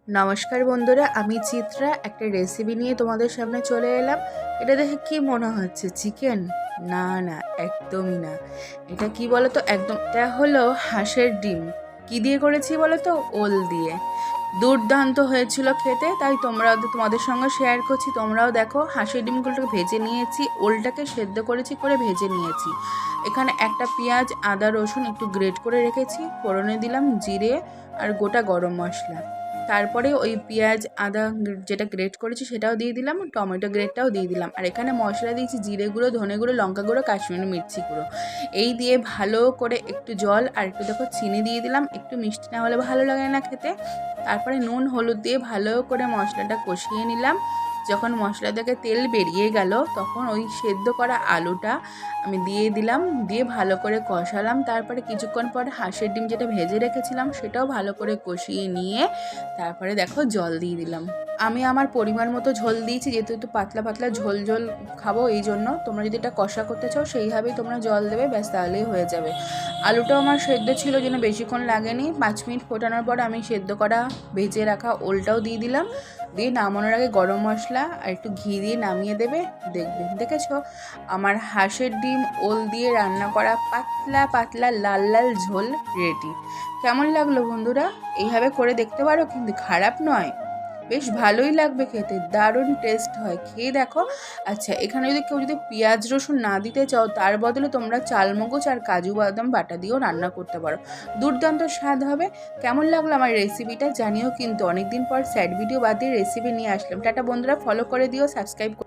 নমস্কার বন্ধুরা, আমি চিত্রা একটা রেসিপি নিয়ে তোমাদের সামনে চলে এলাম। এটা দেখে কি মনে হচ্ছে চিকেন? না না, একদমই না। এটা কি বলো তো, এটা হলো হাঁসের ডিম। কি দিয়ে করেছি বলো তো? ওল দিয়ে। দুর্দান্ত হয়েছিল খেতে, তাই তোমাদের সঙ্গে শেয়ার করছি। তোমরাও দেখো। হাঁসের ডিমগুলোকে ভেজে নিয়েছি, ওলটাকে সেদ্ধ করেছি, করে ভেজে নিয়েছি। এখানে একটা পেঁয়াজ, আদা, রসুন একটু গ্রেট করে রেখেছি। ফোড়নে দিলাম জিরে আর গোটা গরম মশলা। তারপরে ওই পেঁয়াজ, আদা যেটা গ্রেট করেছি সেটাও দিয়ে দিলাম, টমেটো গ্রেটটাও দিয়ে দিলাম। আর এখানে মশলা দিয়েছি জিরে গুঁড়ো, ধনে গুঁড়ো, লঙ্কা গুঁড়ো, কাশ্মীরি মির্চি গুঁড়ো। এই দিয়ে ভালো করে একটু জল আর একটু দেখো চিনি দিয়ে দিলাম। একটু মিষ্টি না হলে ভালো লাগে না খেতে। তারপরে নুন হলুদ দিয়ে ভালো করে মশলাটা কষিয়ে নিলাম। যখন মশলা থেকে তেল বেরিয়ে গেল তখন ওই সেদ্ধ করা আলুটা আমি দিয়ে দিলাম, দিয়ে ভালো করে কষালাম। তারপরে কিছুক্ষণ পর হাঁসের ডিম যেটা ভেজে রেখেছিলাম সেটাও ভালো করে কষিয়ে নিয়ে তারপরে দেখো জল দিয়ে দিলাম। আমি আমার পরিমাণ মতো ঝোল দিয়েছি, যেহেতু একটু পাতলা পাতলা ঝোল ঝোল খাবো, এই জন্য। তোমরা যদি এটা কষা করতে চাও সেইভাবেই তোমরা জল দেবে, ব্যাস তাহলেই হয়ে যাবে। আলুটাও আমার সেদ্ধ ছিল, যেন বেশিক্ষণ লাগেনি। 5 মিনিট ফোটানোর পর আমি সেদ্ধ করা ভেজে রাখা ওলটাও দিয়ে দিলাম। দিয়ে নামানোর আগে গরম মশলা আর একটু ঘি দিয়ে নামিয়ে দেবে। দেখবে, দেখেছো আমার হাঁসের ডিম ওল দিয়ে রান্না করা পাতলা পাতলা লাল লাল ঝোল রেডি। কেমন লাগলো বন্ধুরা? এইভাবে করে দেখতে পারো, কিন্তু খারাপ নয়, বেশ ভালোই লাগবে খেতে, দারুণ টেস্ট হয়, খেয়ে দেখো। আচ্ছা, এখানে যদি কেউ পেঁয়াজ রসুন না দিতে চাও, তার বদলে তোমরা চালমগজ আর কাজু বাদাম বাটা দিয়েও রান্না করতে পারো, দুর্দান্ত স্বাদ হবে। কেমন লাগলো আমার রেসিপিটা জানিও কিন্তু। অনেকদিন পর স্যাড ভিডিও বাদ দিয়ে রেসিপি নিয়ে আসলাম। টাটা বন্ধুরা, ফলো করে দিও, সাবস্ক্রাইব